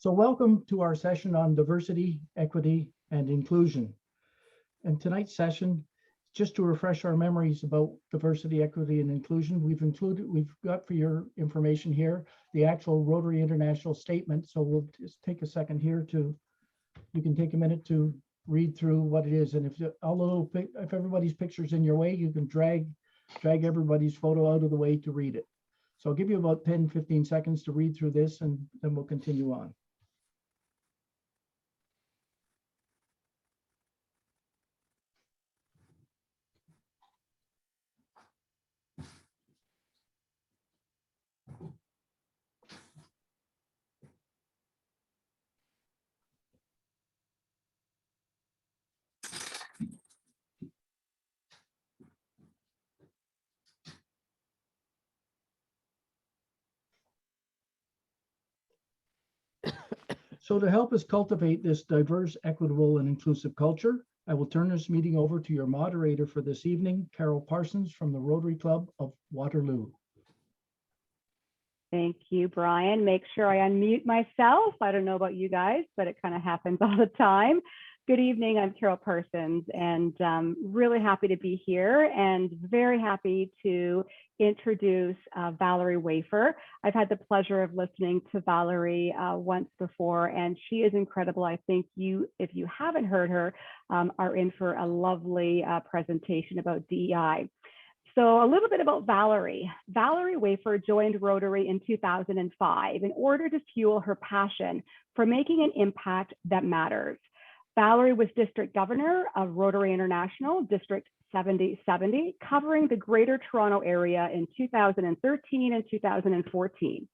So welcome to our session on diversity, equity, and inclusion. And tonight's session, just to refresh our memories about diversity, equity, and inclusion, we've got for your information here, the actual Rotary International statement. So we'll just take a second here you can take a minute to read through what it is. And if everybody's picture's in your way, you can drag everybody's photo out of the way to read it. So I'll give you about 10, 15 seconds to read through this, and then we'll continue on. So to help us cultivate this diverse, equitable, and inclusive culture, I will turn this meeting over to your moderator for this evening, Carol Parsons from the Rotary Club of Waterloo. Thank you, Brian. Make sure I unmute myself. I don't know about you guys, but it kind of happens all the time. Good evening, I'm Carol Parsons, and really happy to be here and very happy to introduce Valerie Wafer. I've had the pleasure of listening to Valarie once before, and she is incredible. I think if you haven't heard her, are in for a lovely presentation about DEI. So a little bit about Valerie. Valerie Wafer joined Rotary in 2005 in order to fuel her passion for making an impact that matters. Valarie was district governor of Rotary International District 7070, covering the Greater Toronto Area in 2013 and 2014.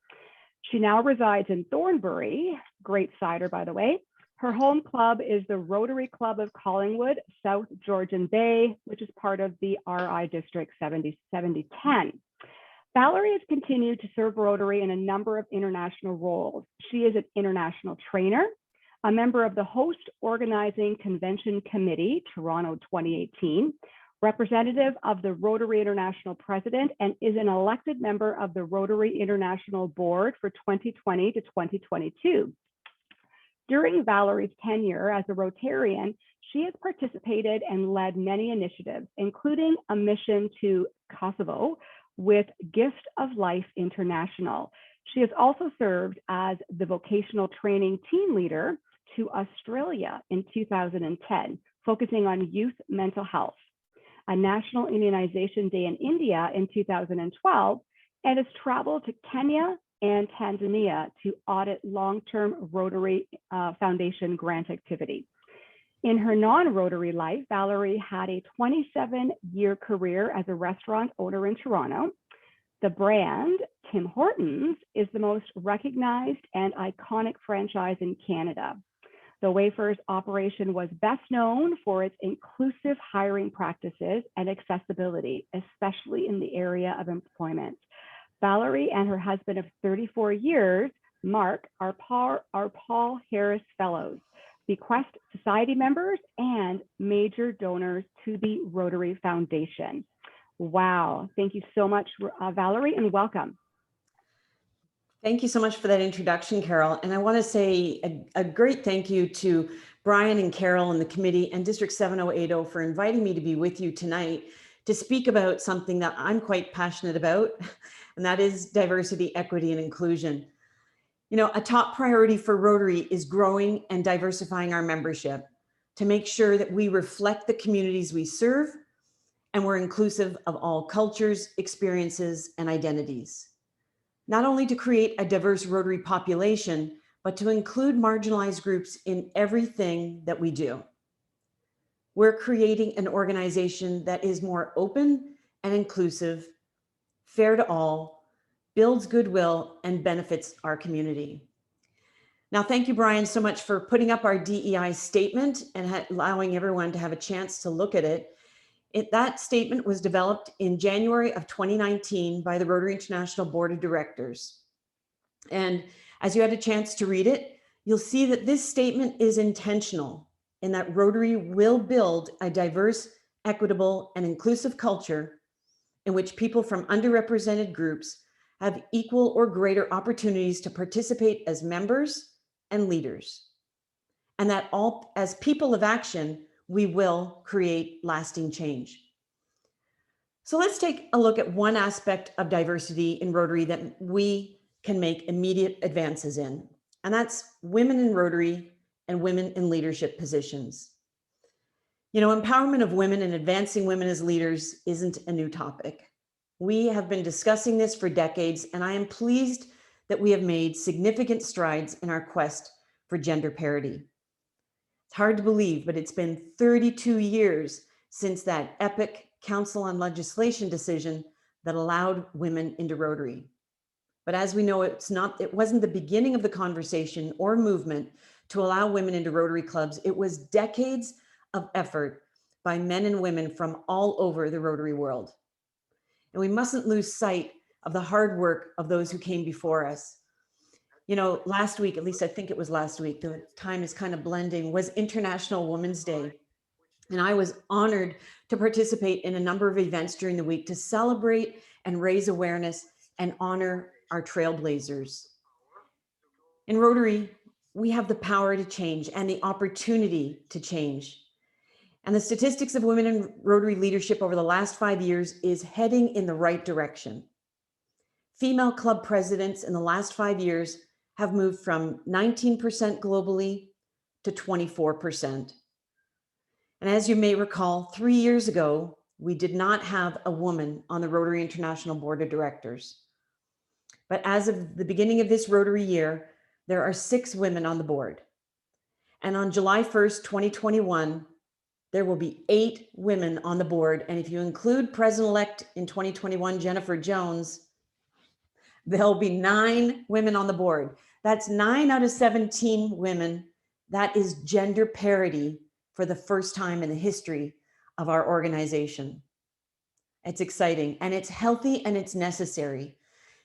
She now resides in Thornbury, great cider, by the way. Her home club is the Rotary Club of Collingwood, South Georgian Bay, which is part of the RI District 7010. Valarie has continued to serve Rotary in a number of international roles. She is an international trainer, a member of the Host Organizing Convention Committee, Toronto 2018, representative of the Rotary International President, and is an elected member of the Rotary International Board for 2020 to 2022. During Valerie's tenure as a Rotarian, she has participated and led many initiatives, including a mission to Kosovo with Gift of Life International. She has also served as the vocational training team leader to Australia in 2010, focusing on youth mental health, a National Immunization Day in India in 2012, and has traveled to Kenya and Tanzania to audit long-term Rotary Foundation grant activity. In her non-Rotary life, Valarie had a 27-year career as a restaurant owner in Toronto. The brand, Tim Hortons, is the most recognized and iconic franchise in Canada. The Wafer's operation was best known for its inclusive hiring practices and accessibility, especially in the area of employment. Valarie and her husband of 34 years, Mark, are Paul Harris Fellows, Bequest Society members, and major donors to the Rotary Foundation. Wow, thank you so much, Valarie, and welcome. Thank you so much for that introduction, Carol. And I want to say a great thank you to Brian and Carol and the committee and District 7080 for inviting me to be with you tonight to speak about something that I'm quite passionate about, and that is diversity, equity, and inclusion. You know, a top priority for Rotary is growing and diversifying our membership to make sure that we reflect the communities we serve and we're inclusive of all cultures, experiences, and identities. Not only to create a diverse Rotary population, but to include marginalized groups in everything that we do. We're creating an organization that is more open and inclusive, fair to all, builds goodwill, and benefits our community. Now, thank you, Brian, so much for putting up our DEI statement and allowing everyone to have a chance to look at it. That statement was developed in January of 2019 by the Rotary International Board of Directors. And as you had a chance to read it, you'll see that this statement is intentional in that Rotary will build a diverse, equitable, and inclusive culture in which people from underrepresented groups have equal or greater opportunities to participate as members, and leaders. And that all, as people of action, we will create lasting change. So let's take a look at one aspect of diversity in Rotary that we can make immediate advances in, and that's women in Rotary and women in leadership positions. You know, empowerment of women and advancing women as leaders isn't a new topic. We have been discussing this for decades, and I am pleased that we have made significant strides in our quest for gender parity. It's hard to believe, but it's been 32 years since that epic Council on Legislation decision that allowed women into Rotary. But as we know, it wasn't the beginning of the conversation or movement to allow women into Rotary clubs. It was decades of effort by men and women from all over the Rotary world. And we mustn't lose sight of the hard work of those who came before us. You know, last week, at least I think it was last week, the time is kind of blending, was International Women's Day. And I was honored to participate in a number of events during the week to celebrate and raise awareness and honor our trailblazers. In Rotary, we have the power to change and the opportunity to change. And the statistics of women in Rotary leadership over the last 5 years is heading in the right direction. Female club presidents in the last 5 years have moved from 19% globally to 24%. And as you may recall, 3 years ago, we did not have a woman on the Rotary International Board of Directors. But as of the beginning of this Rotary year, there are 6 women on the board. And on July 1st, 2021, there will be 8 women on the board. And if you include President-elect in 2021, Jennifer Jones, there'll be 9 women on the board. That's 9 out of 17 women. That is gender parity for the first time in the history of our organization. It's exciting and it's healthy and it's necessary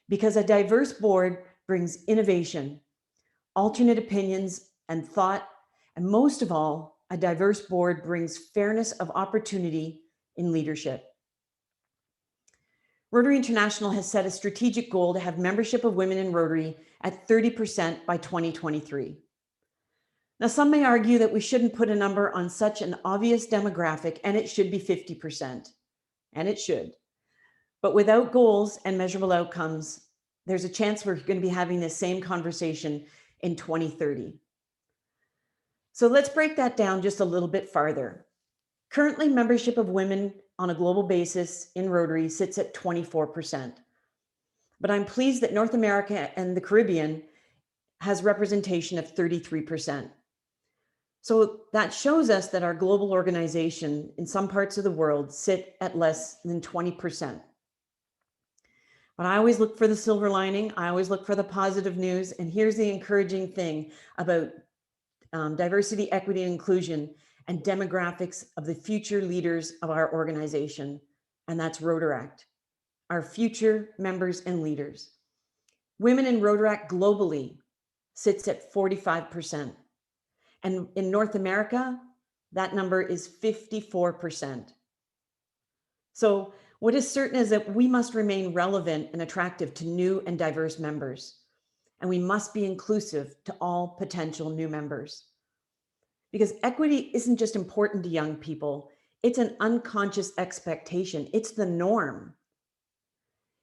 because a diverse board brings innovation, alternate opinions and thought, and most of all, a diverse board brings fairness of opportunity in leadership. Rotary International has set a strategic goal to have membership of women in Rotary at 30% by 2023. Now, some may argue that we shouldn't put a number on such an obvious demographic, and it should be 50%, and it should. But without goals and measurable outcomes, there's a chance we're going to be having this same conversation in 2030. So let's break that down just a little bit farther. Currently, membership of women on a global basis in Rotary sits at 24%. But I'm pleased that North America and the Caribbean has representation of 33%. So that shows us that our global organization in some parts of the world sit at less than 20%. But I always look for the silver lining. I always look for the positive news. And here's the encouraging thing about diversity, equity, and inclusion and demographics of the future leaders of our organization. And that's Rotaract, our future members and leaders. Women in Rotaract globally sits at 45%. And in North America, that number is 54%. So what is certain is that we must remain relevant and attractive to new and diverse members. And we must be inclusive to all potential new members. Because equity isn't just important to young people, it's an unconscious expectation. It's the norm.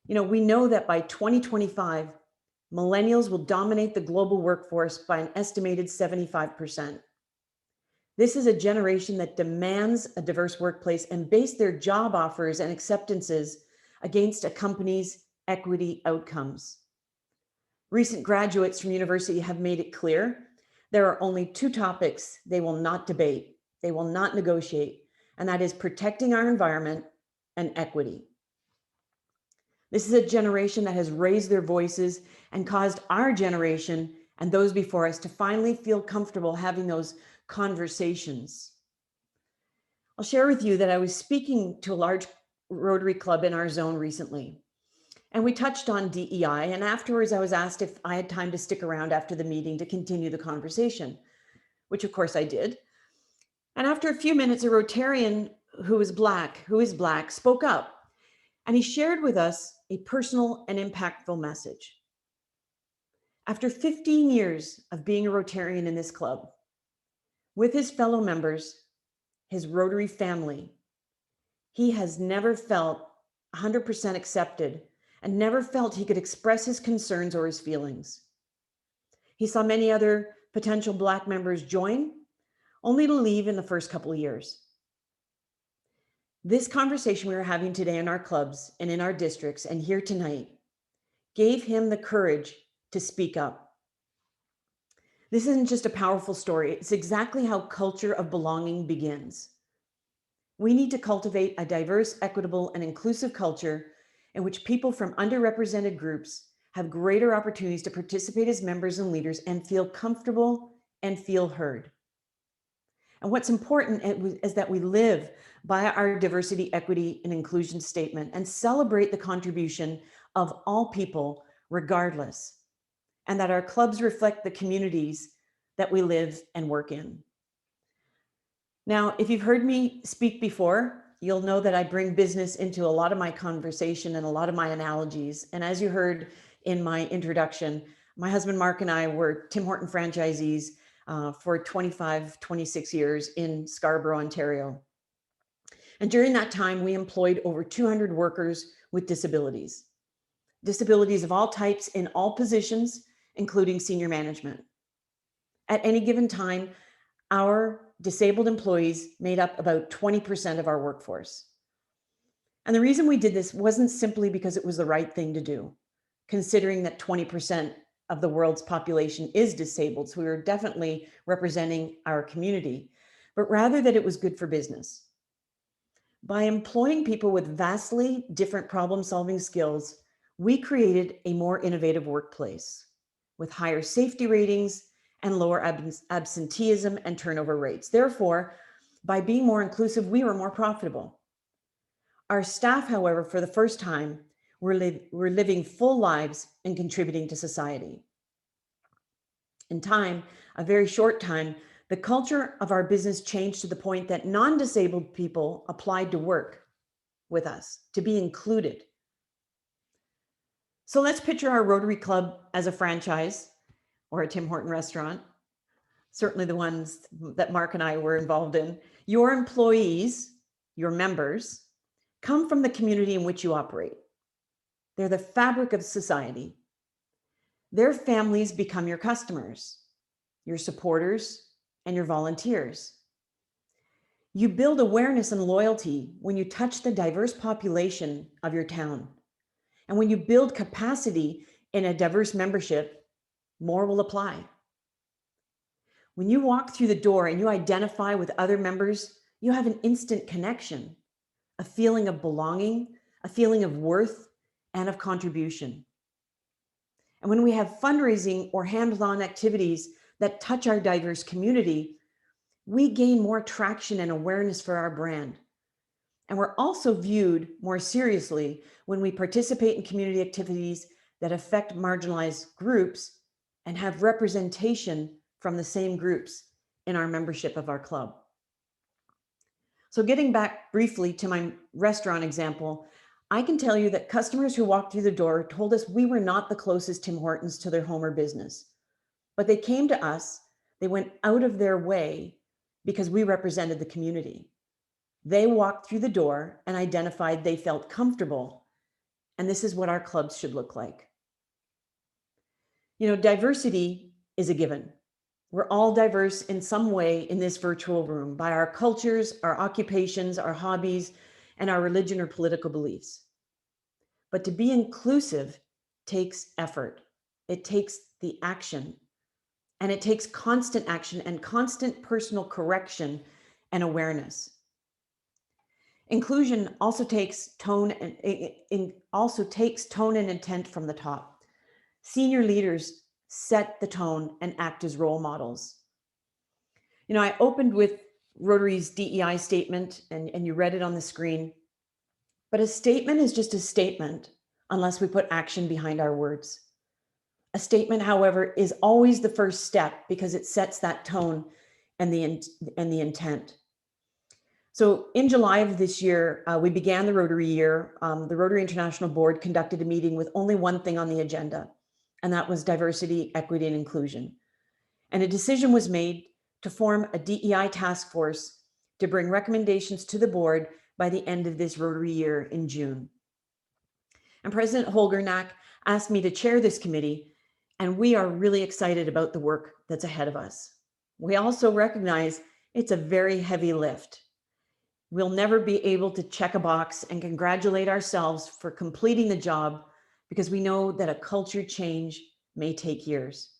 You know, we know that by 2025, millennials will dominate the global workforce by an estimated 75%. This is a generation that demands a diverse workplace and base their job offers and acceptances against a company's equity outcomes. Recent graduates from university have made it clear there are only 2 topics they will not debate, they will not negotiate, and that is protecting our environment and equity. This is a generation that has raised their voices and caused our generation and those before us to finally feel comfortable having those conversations. I'll share with you that I was speaking to a large Rotary club in our zone recently, and we touched on DEI, and afterwards I was asked if I had time to stick around after the meeting to continue the conversation, which of course I did. And after a few minutes, a Rotarian who is black, spoke up, and he shared with us a personal and impactful message. After 15 years of being a Rotarian in this club, with his fellow members, his Rotary family, he has never felt 100% accepted and never felt he could express his concerns or his feelings. He saw many other potential Black members join, only to leave in the first couple of years. This conversation we are having today in our clubs and in our districts and here tonight gave him the courage to speak up. This isn't just a powerful story. It's exactly how culture of belonging begins. We need to cultivate a diverse, equitable, and inclusive culture in which people from underrepresented groups have greater opportunities to participate as members and leaders and feel comfortable and feel heard. And what's important is that we live by our diversity, equity, and inclusion statement and celebrate the contribution of all people regardless, and that our clubs reflect the communities that we live and work in. Now, if you've heard me speak before, you'll know that I bring business into a lot of my conversation and a lot of my analogies. And as you heard in my introduction, my husband Mark and I were Tim Horton franchisees for 25, 26 years in Scarborough, Ontario. And during that time, we employed over 200 workers with disabilities of all types in all positions, including senior management. At any given time, our disabled employees made up about 20% of our workforce. And the reason we did this wasn't simply because it was the right thing to do, considering that 20% of the world's population is disabled. So we were definitely representing our community, but rather that it was good for business. By employing people with vastly different problem-solving skills, we created a more innovative workplace with higher safety ratings and lower absenteeism and turnover rates. Therefore, by being more inclusive, we were more profitable. Our staff, however, for the first time, were living full lives and contributing to society. In time, a very short time, the culture of our business changed to the point that non-disabled people applied to work with us, to be included. So let's picture our Rotary Club as a franchise or a Tim Horton restaurant, certainly the ones that Mark and I were involved in. Your employees, your members, come from the community in which you operate. They're the fabric of society. Their families become your customers, your supporters, and your volunteers. You build awareness and loyalty when you touch the diverse population of your town. And when you build capacity in a diverse membership, more will apply. When you walk through the door and you identify with other members, you have an instant connection, a feeling of belonging, a feeling of worth, and of contribution. And when we have fundraising or hands-on activities that touch our diverse community, we gain more traction and awareness for our brand. And we're also viewed more seriously when we participate in community activities that affect marginalized groups and have representation from the same groups in our membership of our club. So getting back briefly to my restaurant example, I can tell you that customers who walked through the door told us we were not the closest Tim Hortons to their home or business, but they came to us, they went out of their way because we represented the community. They walked through the door and identified they felt comfortable. And this is what our clubs should look like. You know, diversity is a given. We're all diverse in some way in this virtual room by our cultures, our occupations, our hobbies, and our religion or political beliefs. But to be inclusive takes effort. It takes the action, and it takes constant action and constant personal correction and awareness. Inclusion also takes tone and intent from the top. Senior leaders set the tone and act as role models. You know, I opened with Rotary's DEI statement, and you read it on the screen. But a statement is just a statement unless we put action behind our words. A statement, however, is always the first step because it sets that tone and the intent. So in July of this year, we began the Rotary year. The Rotary International Board conducted a meeting with only one thing on the agenda, and that was diversity, equity, and inclusion. And a decision was made to form a DEI task force to bring recommendations to the board by the end of this Rotary year in June. And President Holgernack asked me to chair this committee, and we are really excited about the work that's ahead of us. We also recognize it's a very heavy lift. We'll never be able to check a box and congratulate ourselves for completing the job because we know that a culture change may take years.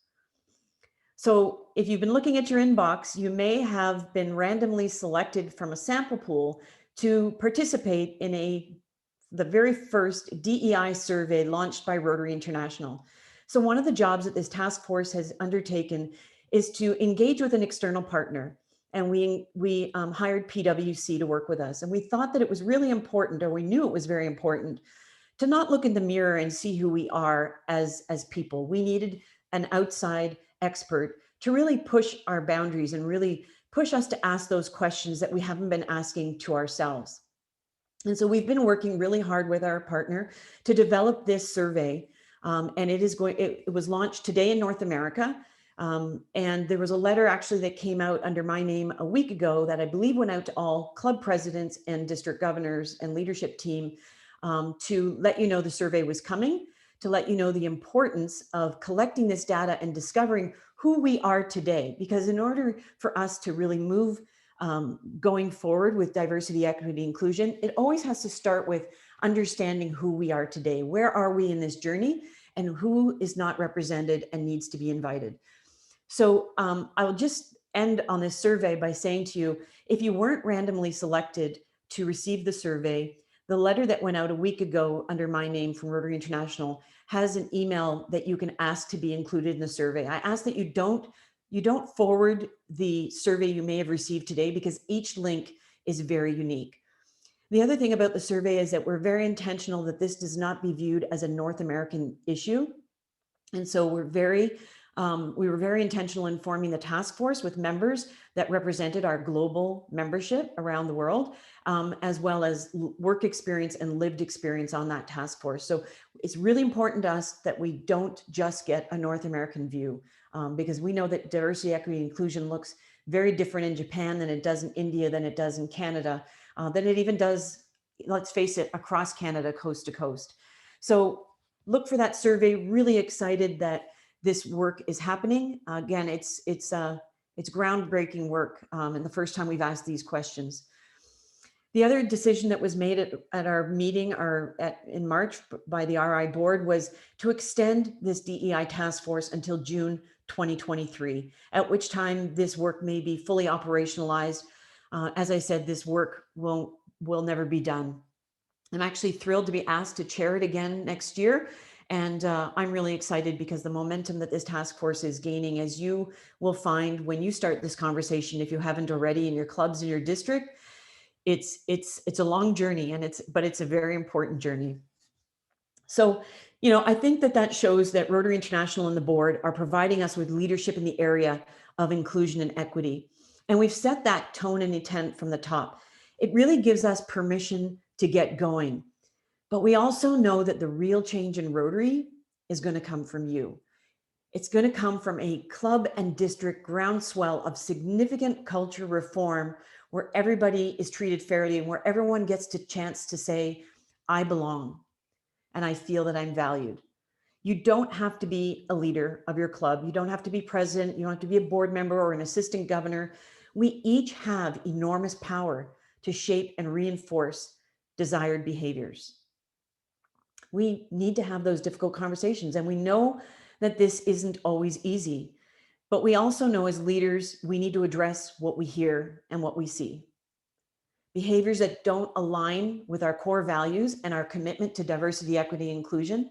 So if you've been looking at your inbox, you may have been randomly selected from a sample pool to participate in the very first DEI survey launched by Rotary International. So one of the jobs that this task force has undertaken is to engage with an external partner. And we hired PwC to work with us. And we thought that it was really important, or we knew it was very important, to not look in the mirror and see who we are as people. We needed an outside expert to really push our boundaries and really push us to ask those questions that we haven't been asking to ourselves. And so we've been working really hard with our partner to develop this survey. And it was launched today in North America. And there was a letter actually that came out under my name a week ago that I believe went out to all club presidents and district governors and leadership team to let you know the survey was coming, to let you know the importance of collecting this data and discovering who we are today. Because in order for us to really move going forward with diversity, equity, inclusion, it always has to start with understanding who we are today. Where are we in this journey, and who is not represented and needs to be invited? So I'll just end on this survey by saying to you, if you weren't randomly selected to receive the survey, the letter that went out a week ago under my name from Rotary International has an email that you can ask to be included in the survey. I ask that you don't forward the survey you may have received today, because each link is very unique. The other thing about the survey is that we're very intentional that this does not be viewed as a North American issue. And so we were very intentional in forming the task force with members that represented our global membership around the world, as well as work experience and lived experience on that task force. So it's really important to us that we don't just get a North American view, because we know that diversity, equity, and inclusion looks very different in Japan than it does in India, than it does in Canada, than it even does, let's face it, across Canada, coast to coast. So look for that survey. Really excited that this work is happening. Again, it's groundbreaking work, and the first time we've asked these questions. The other decision that was made at our meeting in March by the RI board was to extend this DEI task force until June 2023, at which time this work may be fully operationalized. As I said, this work will never be done. I'm actually thrilled to be asked to chair it again next year. And I'm really excited because the momentum that this task force is gaining, as you will find when you start this conversation, if you haven't already, in your clubs in your district, it's a long journey, but it's a very important journey. So, I think that shows that Rotary International and the board are providing us with leadership in the area of inclusion and equity. And we've set that tone and intent from the top. It really gives us permission to get going. But we also know that the real change in Rotary is going to come from you. It's going to come from a club and district groundswell of significant culture reform, where everybody is treated fairly and where everyone gets the chance to say, I belong and I feel that I'm valued. You don't have to be a leader of your club. You don't have to be president. You don't have to be a board member or an assistant governor. We each have enormous power to shape and reinforce desired behaviors. We need to have those difficult conversations. And we know that this isn't always easy, but we also know as leaders, we need to address what we hear and what we see. Behaviors that don't align with our core values and our commitment to diversity, equity, and inclusion.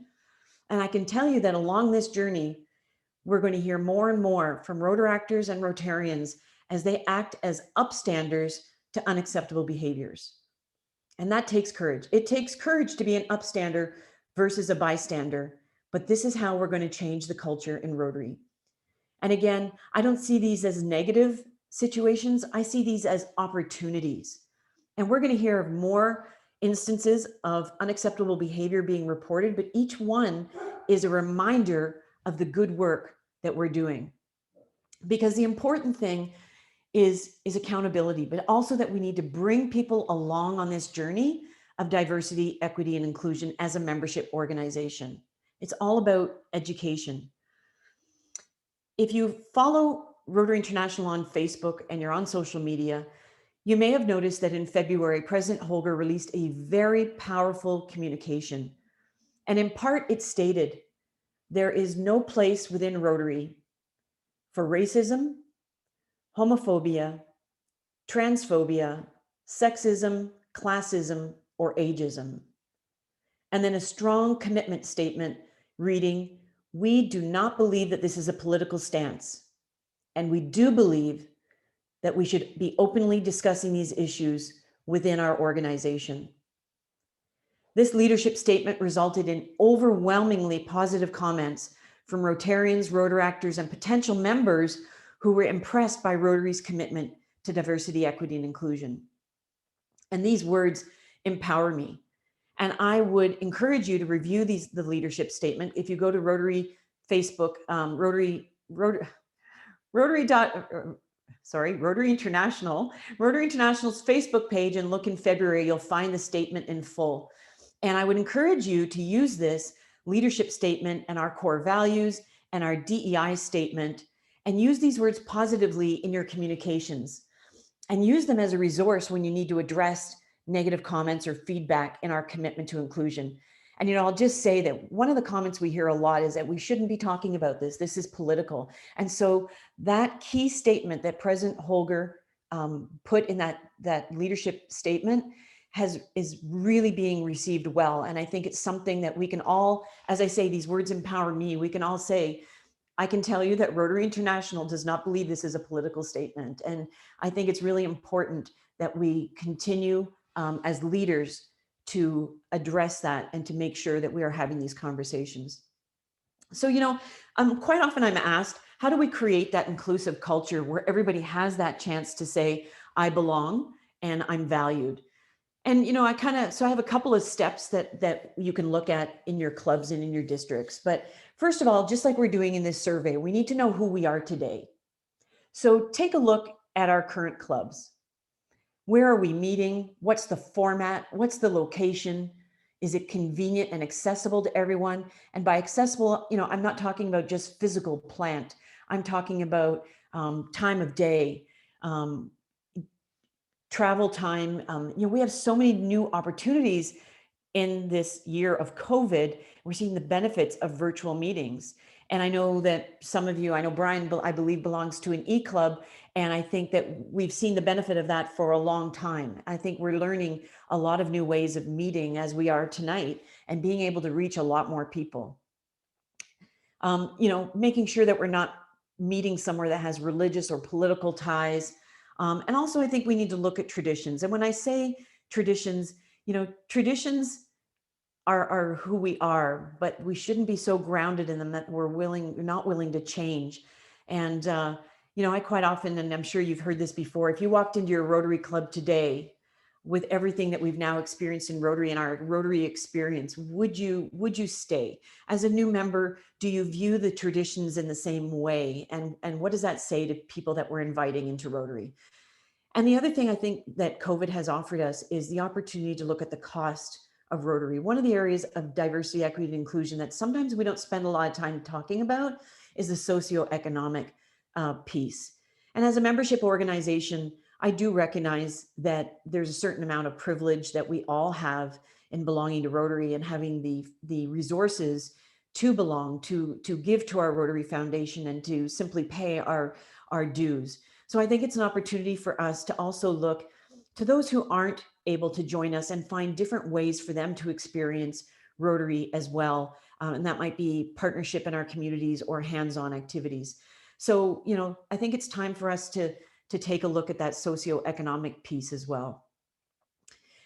And I can tell you that along this journey, we're going to hear more and more from Rotaractors and Rotarians as they act as upstanders to unacceptable behaviors. And that takes courage. It takes courage to be an upstander versus a bystander, but this is how we're going to change the culture in Rotary. And again, I don't see these as negative situations. I see these as opportunities. And we're going to hear of more instances of unacceptable behavior being reported, but each one is a reminder of the good work that we're doing. Because the important thing is accountability, but also that we need to bring people along on this journey of diversity, equity, and inclusion as a membership organization. It's all about education. If you follow Rotary International on Facebook and you're on social media, you may have noticed that in February, President Holger released a very powerful communication. And in part, it stated, there is no place within Rotary for racism, homophobia, transphobia, sexism, classism, or ageism. And then a strong commitment statement reading, we do not believe that this is a political stance. And we do believe that we should be openly discussing these issues within our organization. This leadership statement resulted in overwhelmingly positive comments from Rotarians, Rotaractors, and potential members who were impressed by Rotary's commitment to diversity, equity, and inclusion. And these words empower me. And I would encourage you to review the leadership statement. If you go to Rotary Facebook, Rotary International's Facebook page and look in February, you'll find the statement in full. And I would encourage you to use this leadership statement and our core values and our DEI statement and use these words positively in your communications and use them as a resource when you need to address negative comments or feedback in our commitment to inclusion. And, I'll just say that one of the comments we hear a lot is that we shouldn't be talking about this. This is political. And so that key statement that President Holger put in that leadership statement is really being received well. And I think it's something that we can all, as I say, these words empower me. We can all say, I can tell you that Rotary International does not believe this is a political statement. And I think it's really important that we continue as leaders to address that and to make sure that we are having these conversations. So, quite often I'm asked, how do we create that inclusive culture where everybody has that chance to say, I belong and I'm valued? And, so I have a couple of steps that you can look at in your clubs and in your districts. But first of all, just like we're doing in this survey, we need to know who we are today. So take a look at our current clubs. Where are we meeting? What's the format? What's the location? Is it convenient and accessible to everyone? And by accessible, I'm not talking about just physical plant. I'm talking about time of day, travel time. We have so many new opportunities in this year of COVID. We're seeing the benefits of virtual meetings. And I know that some of you, I know Brian, I believe, belongs to an e-club. And I think that we've seen the benefit of that for a long time. I think we're learning a lot of new ways of meeting as we are tonight and being able to reach a lot more people. Making sure that we're not meeting somewhere that has religious or political ties. And also, I think we need to look at traditions. And when I say traditions, traditions are who we are, but we shouldn't be so grounded in them that we're not willing to change. And, I quite often, and I'm sure you've heard this before, if you walked into your Rotary Club today with everything that we've now experienced in Rotary and our Rotary experience, would you stay? As a new member, do you view the traditions in the same way? And what does that say to people that we're inviting into Rotary? And the other thing I think that COVID has offered us is the opportunity to look at the cost of Rotary. One of the areas of diversity, equity, and inclusion that sometimes we don't spend a lot of time talking about is the socioeconomic piece. And as a membership organization, I do recognize that there's a certain amount of privilege that we all have in belonging to Rotary and having the resources to belong, to give to our Rotary Foundation and to simply pay our dues. So I think it's an opportunity for us to also look to those who aren't able to join us and find different ways for them to experience Rotary as well. And that might be partnership in our communities or hands-on activities. So, I think it's time for us to take a look at that socioeconomic piece as well.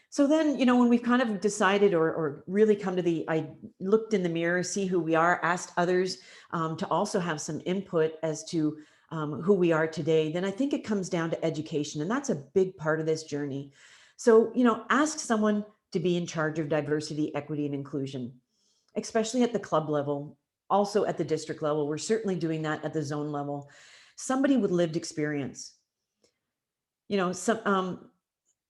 So then, when we've kind of decided or really come to I looked in the mirror, see who we are, asked others to also have some input as to who we are today, then I think it comes down to education. And that's a big part of this journey. So, ask someone to be in charge of diversity, equity, and inclusion, especially at the club level. also at the district level. We're certainly doing that at the zone level. Somebody with lived experience. You know, some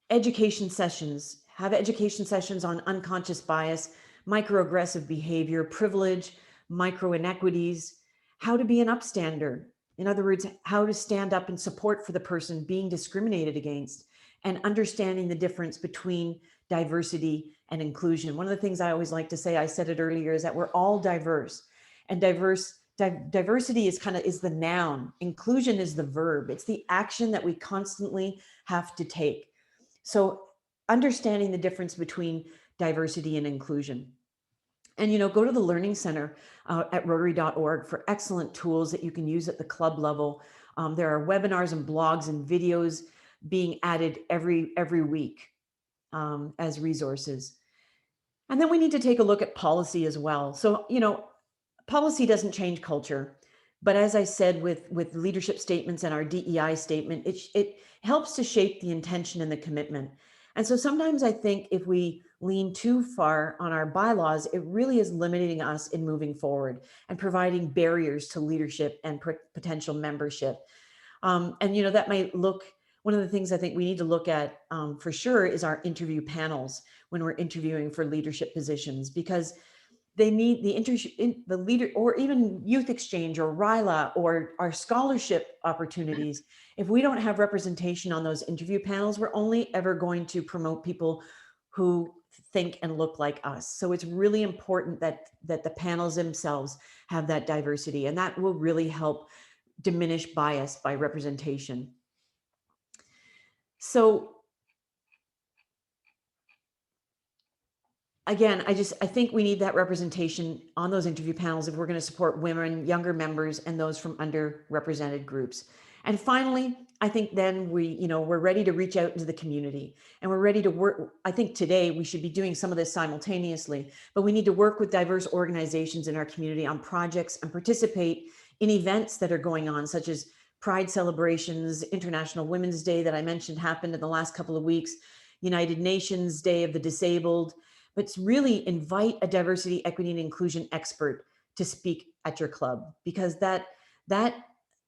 education sessions, have education sessions on unconscious bias, microaggressive behavior, privilege, micro inequities, how to be an upstander. In other words, how to stand up and support for the person being discriminated against, and understanding the difference between diversity and inclusion. One of the things I always like to say, I said it earlier, is that we're all diverse, and diversity is the noun. Inclusion is the verb. It's the action that we constantly have to take. So understanding the difference between diversity and inclusion. And, you know, go to the Learning Center at Rotary.org for excellent tools that you can use at the club level. There are webinars and blogs and videos being added every week as resources. And then we need to take a look at policy as well. So, you know, policy doesn't change culture. But as I said, with leadership statements and our DEI statement, it helps to shape the intention and the commitment. And so sometimes I think if we lean too far on our bylaws, it really is limiting us in moving forward and providing barriers to leadership and potential membership. And, you know, that might look, one of the things I think we need to look at for sure is our interview panels when we're interviewing for leadership positions, because they need the leader, or even youth exchange or RILA or our scholarship opportunities. If we don't have representation on those interview panels, we're only ever going to promote people who think and look like us. So it's really important that the panels themselves have that diversity, and that will really help diminish bias by representation. So again, I think we need that representation on those interview panels if we're going to support women, younger members, and those from underrepresented groups. And finally, I think then we're ready to reach out into the community, and we're ready to work. I think today we should be doing some of this simultaneously, but we need to work with diverse organizations in our community on projects and participate in events that are going on, such as Pride celebrations, International Women's Day that I mentioned happened in the last couple of weeks, United Nations Day of the Disabled. But it's really invite a diversity, equity, and inclusion expert to speak at your club, because that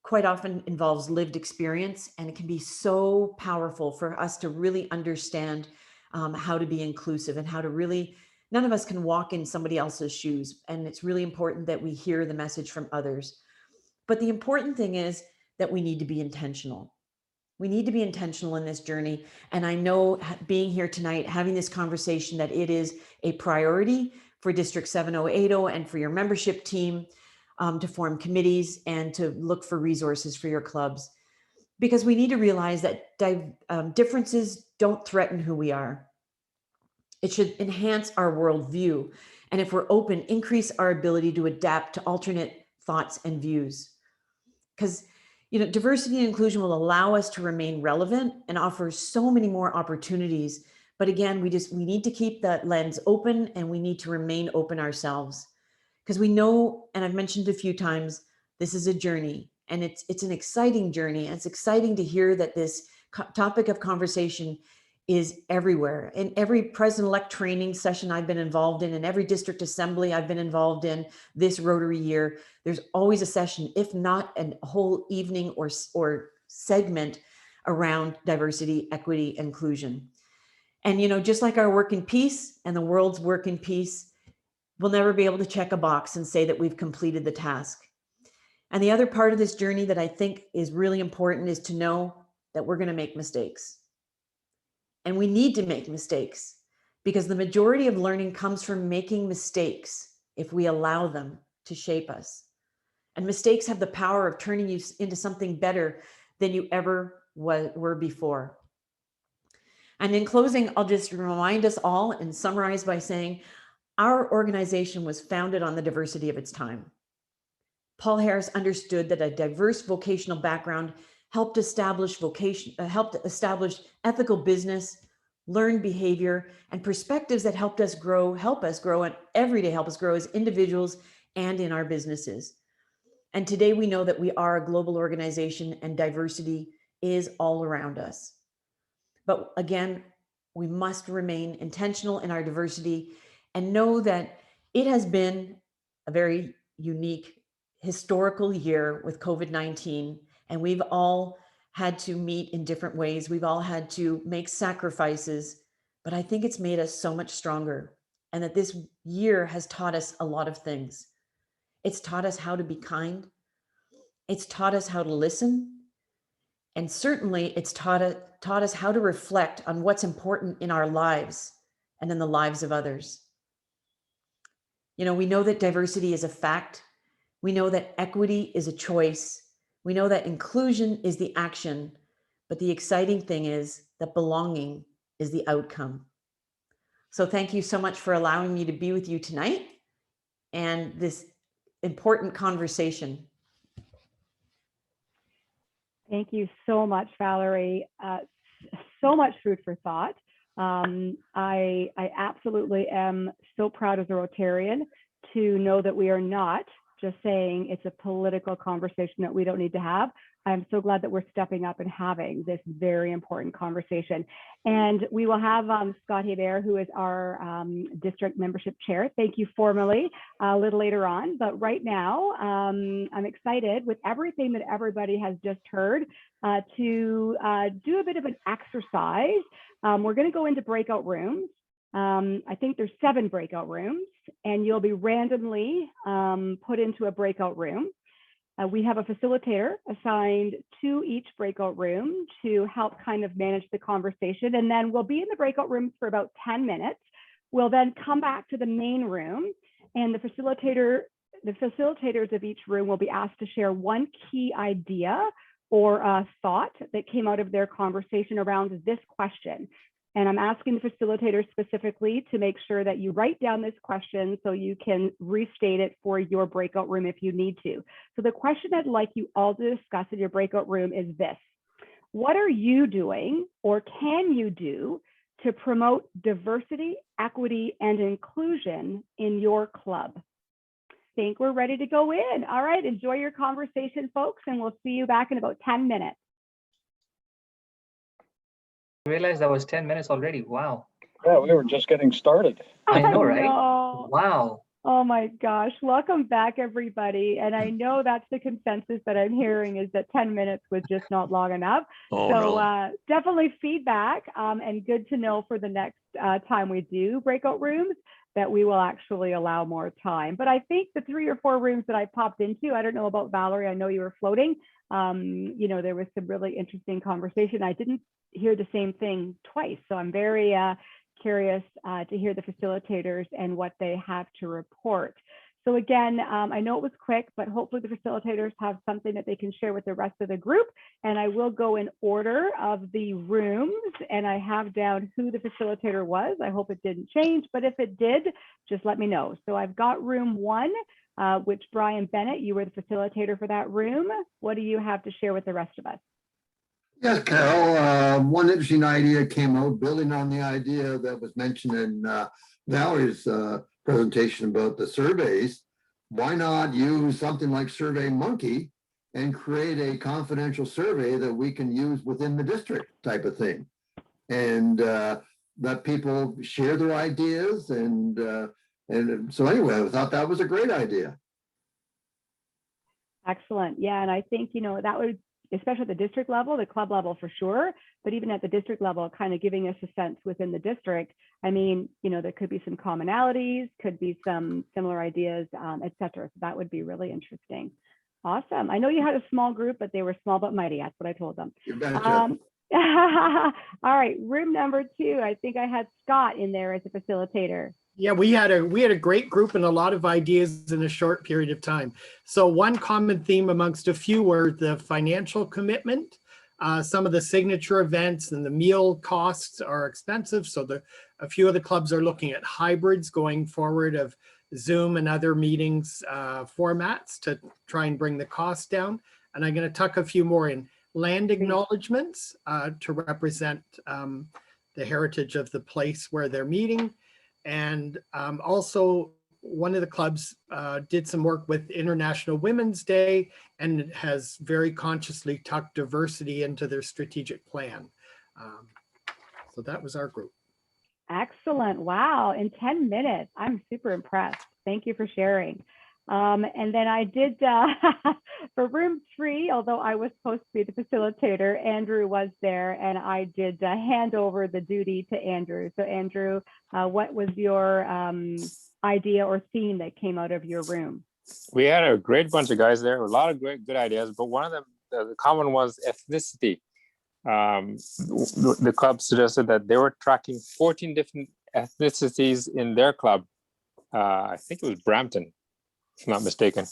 quite often involves lived experience, and it can be so powerful for us to really understand how to be inclusive and how to really, none of us can walk in somebody else's shoes. And it's really important that we hear the message from others. But the important thing is that we need to be intentional. We need to be intentional in this journey. And I know being here tonight, having this conversation, that it is a priority for District 7080 and for your membership team to form committees and to look for resources for your clubs. Because we need to realize that differences don't threaten who we are. It should enhance our worldview. And if we're open, increase our ability to adapt to alternate thoughts and views. Because diversity and inclusion will allow us to remain relevant and offer so many more opportunities. But again, we need to keep that lens open, and we need to remain open ourselves, because we know, and I've mentioned a few times, this is a journey, and it's an exciting journey. And it's exciting to hear that this topic of conversation is everywhere. In every president-elect training session I've been involved in every district assembly I've been involved in this Rotary year, there's always a session, if not a whole evening or segment around diversity, equity, inclusion. And, just like our work in peace and the world's work in peace, we'll never be able to check a box and say that we've completed the task. And the other part of this journey that I think is really important is to know that we're going to make mistakes. And we need to make mistakes, because the majority of learning comes from making mistakes if we allow them to shape us. And mistakes have the power of turning you into something better than you ever were before. And in closing, I'll just remind us all and summarize by saying our organization was founded on the diversity of its time. Paul Harris understood that a diverse vocational background helped establish ethical business, learned behavior, and perspectives that help us grow, and every day help us grow as individuals and in our businesses. And today we know that we are a global organization, and diversity is all around us. But again, we must remain intentional in our diversity and know that it has been a very unique historical year with COVID-19, and we've all had to meet in different ways. We've all had to make sacrifices, but I think it's made us so much stronger, and that this year has taught us a lot of things. It's taught us how to be kind. It's taught us how to listen. And certainly it's taught us how to reflect on what's important in our lives and in the lives of others. You know, we know that diversity is a fact. We know that equity is a choice. We know that inclusion is the action, but the exciting thing is that belonging is the outcome. So thank you so much for allowing me to be with you tonight and this important conversation. Thank you so much, Valerie. So much food for thought. I absolutely am so proud as a Rotarian to know that we are not just saying it's a political conversation that we don't need to have. I'm so glad that we're stepping up and having this very important conversation. And we will have Scott Hebert, who is our district membership chair. Thank you formally a little later on. But right now, I'm excited with everything that everybody has just heard to do a bit of an exercise. We're going to go into breakout rooms. I think there's 7 breakout rooms, and you'll be randomly put into a breakout room. We have a facilitator assigned to each breakout room to help kind of manage the conversation. And then we'll be in the breakout rooms for about 10 minutes. We'll then come back to the main room, and the facilitators of each room will be asked to share one key idea or a thought that came out of their conversation around this question. And I'm asking the facilitators specifically to make sure that you write down this question so you can restate it for your breakout room if you need to. So the question I'd like you all to discuss in your breakout room is this: what are you doing or can you do to promote diversity, equity, and inclusion in your club? I think we're ready to go in. All right, enjoy your conversation, folks, and we'll see you back in about 10 minutes. I realized that was 10 minutes already. Wow. Yeah, we were just getting started. I know, right? know. Wow. Oh my gosh. Welcome back, everybody. And I know that's the consensus that I'm hearing, is that 10 minutes was just not long enough. Definitely feedback, and good to know for the next time we do breakout rooms that we will actually allow more time. But I think the 3 or 4 rooms that I popped into, I don't know about Valerie, I know you were floating. You know, there was some really interesting conversation. I didn't hear the same thing twice. So I'm very curious to hear the facilitators and what they have to report. So again, I know it was quick, but hopefully the facilitators have something that they can share with the rest of the group. And I will go in order of the rooms, and I have down who the facilitator was. I hope it didn't change, but if it did, just let me know. So I've got room 1, which Brian Bennett, you were the facilitator for that room. What do you have to share with the rest of us? Yes, Carol, one interesting idea came out building on the idea that was mentioned in Valerie's presentation about the surveys. Why not use something like SurveyMonkey and create a confidential survey that we can use within the district type of thing, and let people share their ideas. And so anyway, I thought that was a great idea. Excellent. Yeah, and I think, you know, that would, especially at the district level, the club level for sure, but even at the district level, kind of giving us a sense within the district. I mean, you know, there could be some commonalities, could be some similar ideas, et cetera. So that would be really interesting. Awesome. I know you had a small group, but they were small but mighty. That's what I told them. You betcha. All right, room number 2. I think I had Scott in there as a facilitator. Yeah, we had a great group and a lot of ideas in a short period of time. So one common theme amongst a few were the financial commitment. Some of the signature events and the meal costs are expensive. So a few of the clubs are looking at hybrids going forward of Zoom and other meetings formats to try and bring the cost down. And I'm going to tuck a few more in. Land acknowledgements to represent the heritage of the place where they're meeting. And also one of the clubs did some work with International Women's Day and has very consciously tucked diversity into their strategic plan. So that was our group. Excellent. Wow. In 10 minutes. I'm super impressed. Thank you for sharing. And then I did for room 3, although I was supposed to be the facilitator, Andrew was there, and I did hand over the duty to Andrew. So Andrew, what was your idea or theme that came out of your room? We had a great bunch of guys there, a lot of great, good ideas, but one of them, the common was ethnicity. The club suggested that they were tracking 14 different ethnicities in their club. I think it was Brampton, if I'm not mistaken.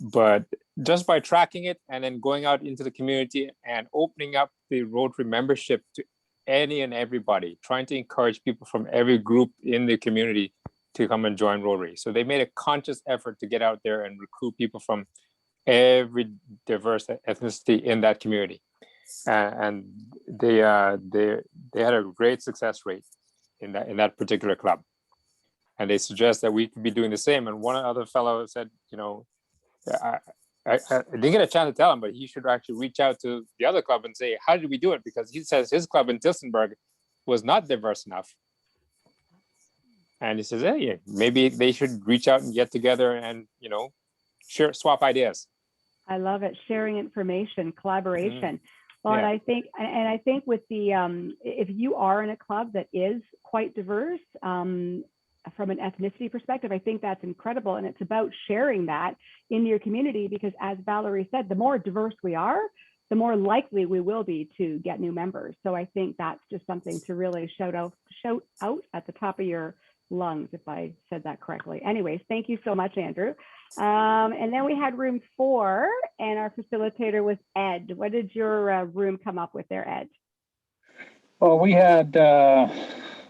But just by tracking it and then going out into the community and opening up the Rotary membership to any and everybody, trying to encourage people from every group in the community to come and join Rotary. So they made a conscious effort to get out there and recruit people from every diverse ethnicity in that community. And they had a great success rate in that particular club. And they suggest that we could be doing the same. And one other fellow said, you know, I didn't get a chance to tell him, but he should actually reach out to the other club and say, how did we do it? Because he says his club in Tilsonburg was not diverse enough. And he says, hey, maybe they should reach out and get together and, you know, swap ideas. I love it. Sharing information, collaboration. Well, Yeah. and I think with the, if you are in a club that is quite diverse, from an ethnicity perspective, I think that's incredible. And it's about sharing that in your community, because as Valerie said, the more diverse we are, the more likely we will be to get new members. So I think that's just something to really shout out at the top of your lungs, if I said that correctly. Anyways, thank you so much, Andrew. And then we had room 4, and our facilitator was Ed. What did your room come up with there, Ed? Well, we had,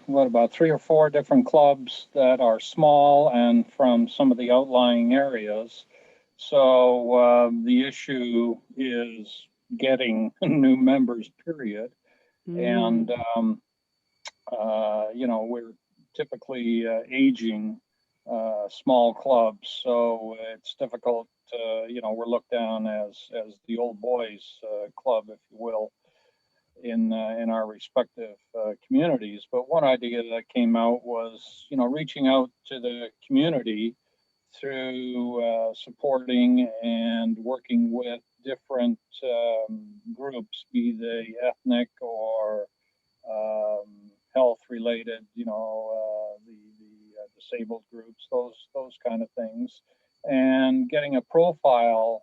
about 3 or 4 different clubs that are small and from some of the outlying areas. So the issue is getting new members, period. And, you know, we're typically aging small clubs. So it's difficult, you know, we're looked down as the old boys club, if you will, in our respective communities. But one idea that came out was, you know, reaching out to the community through supporting and working with different groups, be they ethnic or health related, you know, the disabled groups, those kind of things, and getting a profile,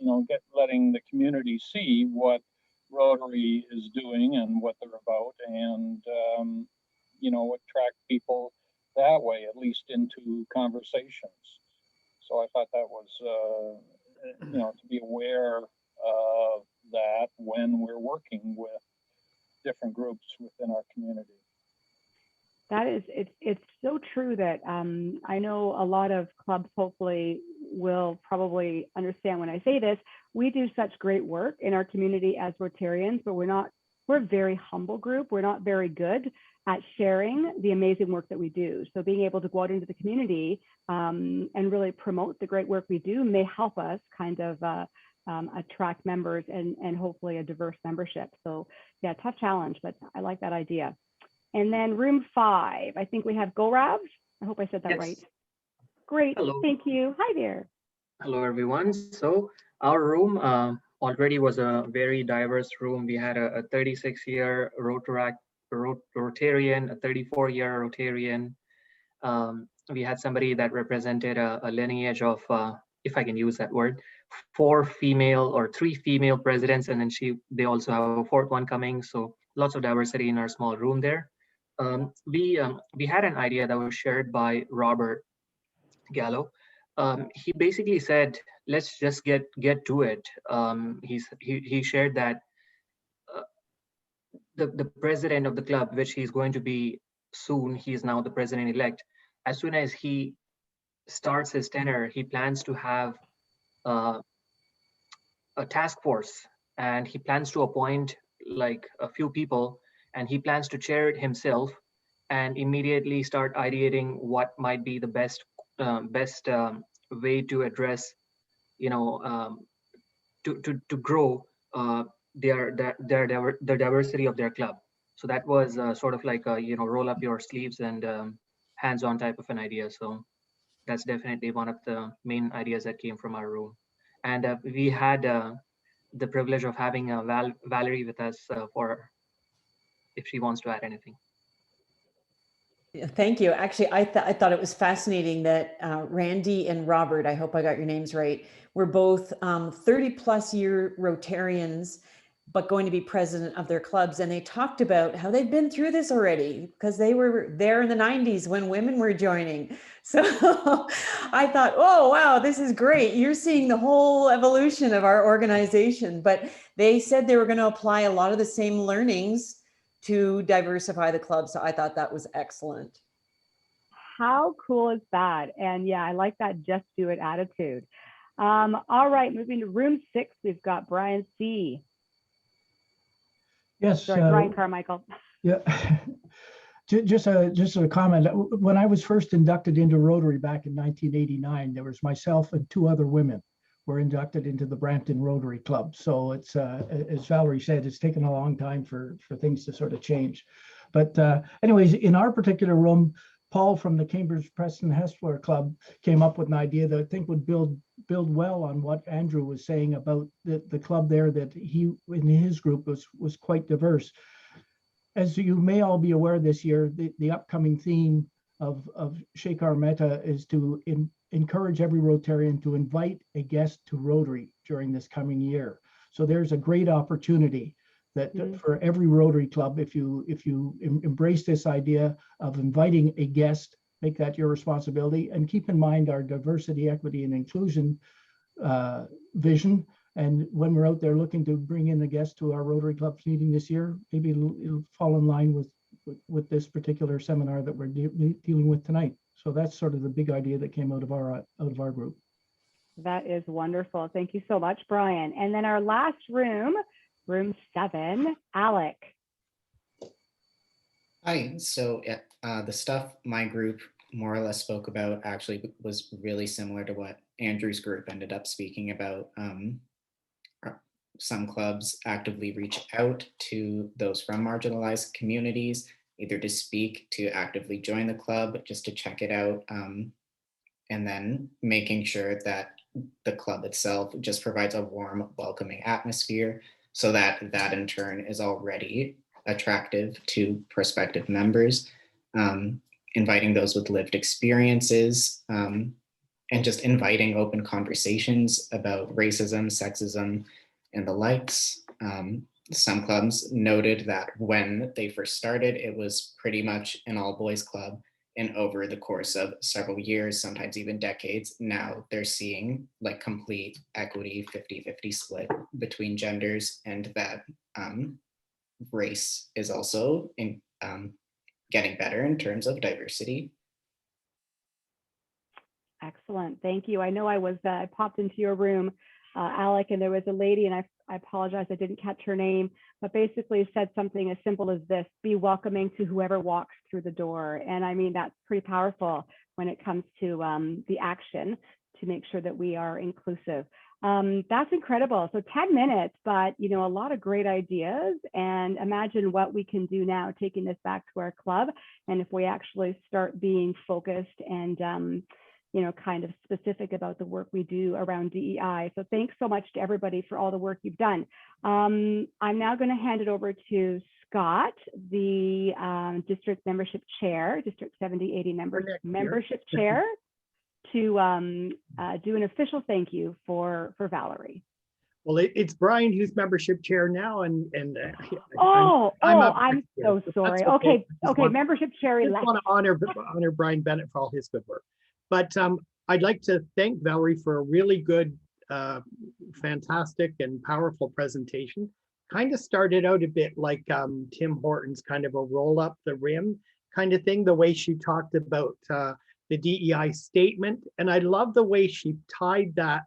you know, letting the community see what Rotary is doing and what they're about, and you know, attract people that way, at least into conversations. So I thought that was, you know, to be aware of that when we're working with different groups within our community. That is, it's so true that I know a lot of clubs hopefully will probably understand when I say this. We do such great work in our community as Rotarians, but we're a very humble group. We're not very good at sharing the amazing work that we do. So being able to go out into the community and really promote the great work we do may help us kind of attract members and hopefully a diverse membership. So yeah, tough challenge, but I like that idea. And then room 5, I think we have Gaurav. I hope I said that Yes. right. Great, Hello. thank you. Hi there. Hello, everyone. So our room already was a very diverse room. We had a 36-year Rotarian, a 34-year Rotarian. We had somebody that represented a lineage of, if I can use that word, 3 female presidents, and then they also have a 4th one coming. So lots of diversity in our small room there. We had an idea that was shared by Robert Gallo. He basically said, let's just get to it. He shared that the president of the club, which he's going to be soon, he's now the president-elect. As soon as he starts his tenure, he plans to have a task force, and he plans to appoint like a few people, and he plans to chair it himself and immediately start ideating what might be the best way to address, you know, to grow the diversity of their club. So that was sort of like a, you know, roll up your sleeves and hands-on type of an idea. So that's definitely one of the main ideas that came from our room. And we had the privilege of having Valerie with us for if she wants to add anything. Yeah, thank you. Actually, I thought it was fascinating that Randy and Robert, I hope I got your names right, were both 30-plus-year Rotarians, but going to be president of their clubs. And they talked about how they've been through this already because they were there in the 90s when women were joining. So I thought, oh, wow, this is great. You're seeing the whole evolution of our organization. But they said they were going to apply a lot of the same learnings to diversify the club. So I thought that was excellent. How cool is that? And yeah, I like that just do it attitude. All right, moving to room 6, we've got Brian C. Yes. Sorry, Brian Carmichael. Yeah. Just a comment. When I was first inducted into Rotary back in 1989, there was myself and 2 other women were inducted into the Brampton Rotary Club. So it's, as Valerie said, it's taken a long time for things to sort of change. But anyways, in our particular room, Paul from the Cambridge Preston Hessler Club came up with an idea that I think would build well on what Andrew was saying about the club there, that he, in his group, was quite diverse. As you may all be aware this year, the upcoming theme of Shekar Mehta is to encourage every Rotarian to invite a guest to Rotary during this coming year. So there's a great opportunity that for every Rotary club, if you embrace this idea of inviting a guest, make that your responsibility, and keep in mind our diversity, equity, and inclusion vision. And when we're out there looking to bring in a guest to our Rotary Club's meeting this year, maybe it'll fall in line with this particular seminar that we're dealing with tonight. So that's sort of the big idea that came out of our group. That is wonderful. Thank you so much, Brian. And then our last room, room 7, Alec. Hi. So the stuff my group more or less spoke about actually was really similar to what Andrew's group ended up speaking about. Some clubs actively reach out to those from marginalized communities, either to speak, to actively join the club, just to check it out, and then making sure that the club itself just provides a warm, welcoming atmosphere, so that in turn is already attractive to prospective members, inviting those with lived experiences, and just inviting open conversations about racism, sexism, and the likes. Some clubs noted that when they first started, it was pretty much an all boys club. And over the course of several years, sometimes even decades, now they're seeing like complete equity, 50-50 split between genders, and that race is also getting better in terms of diversity. Excellent. Thank you. I know I popped into your room, Alec, and there was a lady, and I apologize, I didn't catch her name, but basically said something as simple as this: be welcoming to whoever walks through the door. And I mean, that's pretty powerful when it comes to the action to make sure that we are inclusive. That's incredible. So 10 minutes, but a lot of great ideas, and imagine what we can do now, taking this back to our club. And if we actually start being focused and kind of specific about the work we do around DEI. So thanks so much to everybody for all the work you've done. I'm now going to hand it over to Scott, the district membership chair, District 7080 membership chair, to do an official thank you for Valarie. Well, it's Brian who's membership chair now, and I'm so sorry. Okay, membership chair elect. I just want to honor Brian Bennett for all his good work. But I'd like to thank Valerie for a really good, fantastic and powerful presentation. Kind of started out a bit like Tim Horton's kind of a roll up the rim kind of thing, the way she talked about the DEI statement. And I love the way she tied that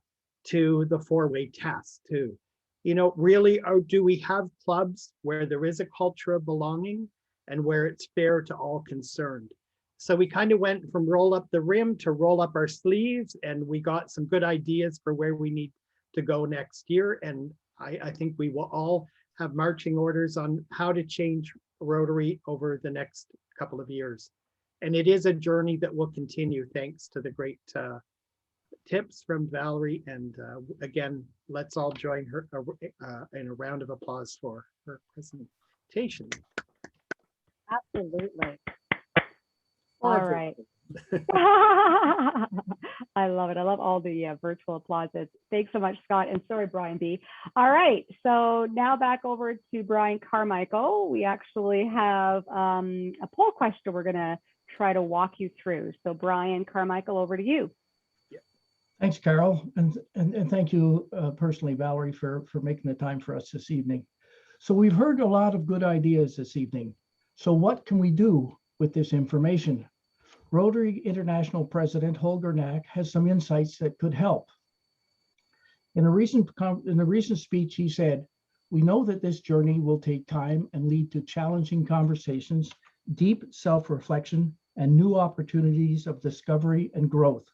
to the 4-way test too. Really, do we have clubs where there is a culture of belonging and where it's fair to all concerned? So we kind of went from roll up the rim to roll up our sleeves, and we got some good ideas for where we need to go next year. And I think we will all have marching orders on how to change Rotary over the next couple of years. And it is a journey that will continue thanks to the great tips from Valerie. And again, let's all join her in a round of applause for her presentation. Absolutely. All right. I love it. I love all the virtual applauses. Thanks so much, Scott. And sorry, Brian B. All right. So now back over to Brian Carmichael. We actually have a poll question we're going to try to walk you through. So Brian Carmichael, over to you. Thanks, Carol. And thank you personally, Valerie, for making the time for us this evening. So we've heard a lot of good ideas this evening. So what can we do with this information? Rotary International President Holger Knack has some insights that could help. In a recent speech, he said, "We know that this journey will take time and lead to challenging conversations, deep self-reflection, and new opportunities of discovery and growth.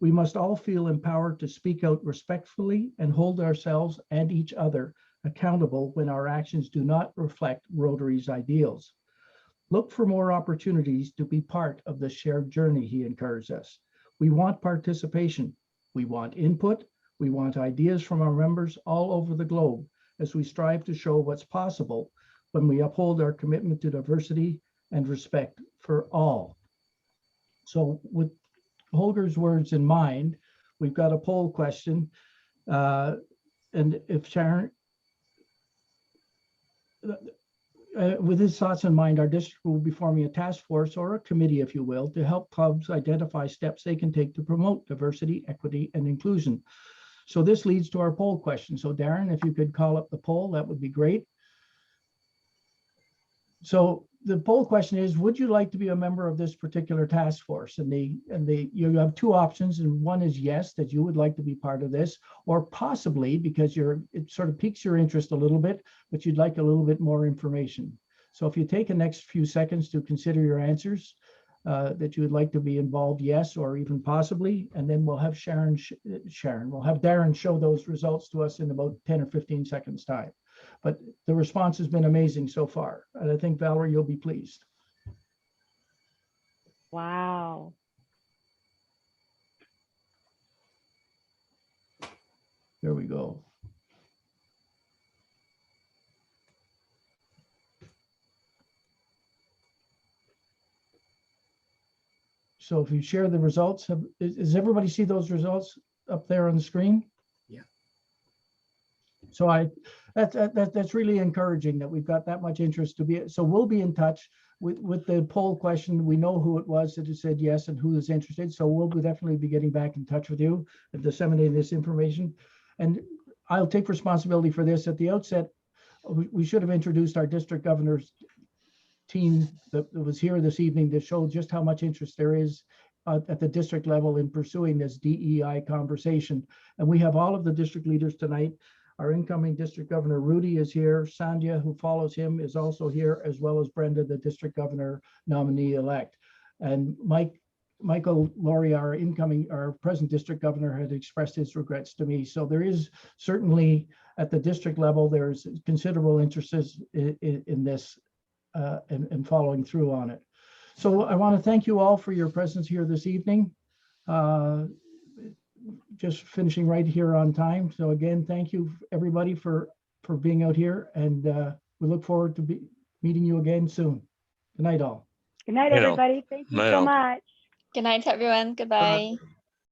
We must all feel empowered to speak out respectfully and hold ourselves and each other accountable when our actions do not reflect Rotary's ideals. Look for more opportunities to be part of the shared journey," he encouraged us. "We want participation. We want input. We want ideas from our members all over the globe as we strive to show what's possible when we uphold our commitment to diversity and respect for all." So with Holger's words in mind, we've got a poll question. And if Sharon, with his thoughts in mind, our district will be forming a task force or a committee, if you will, to help clubs identify steps they can take to promote diversity, equity, and inclusion. So this leads to our poll question. So Darren, if you could call up the poll, that would be great. So the poll question is, would you like to be a member of this particular task force? And you have two options, and one is yes, that you would like to be part of this, or possibly because it sort of piques your interest a little bit, but you'd like a little bit more information. So if you take the next few seconds to consider your answers, that you would like to be involved, yes, or even possibly, and then we'll have we'll have Darren show those results to us in about 10 or 15 seconds time. But the response has been amazing so far. And I think, Valerie, you'll be pleased. Wow. There we go. So if you share the results, does everybody see those results up there on the screen? Yeah. So that's really encouraging that we've got that much interest to be. So we'll be in touch with the poll question. We know who it was that had said yes and who is interested. So we'll definitely be getting back in touch with you and disseminating this information. And I'll take responsibility for this. At the outset, we should have introduced our district governor's team that was here this evening to show just how much interest there is at the district level in pursuing this DEI conversation. And we have all of the district leaders tonight. Our incoming district governor, Rudy, is here. Sandhya, who follows him, is also here, as well as Brenda, the district governor nominee-elect. And Michael Laurie, our present district governor, had expressed his regrets to me. So there is certainly, at the district level, there's considerable interest in this and following through on it. So I want to thank you all for your presence here this evening. Just finishing right here on time. So again, thank you everybody for being out here, and we look forward to meeting you again soon. Good night all. Good night, everybody. Thank you so much. Good night, everyone. Goodbye.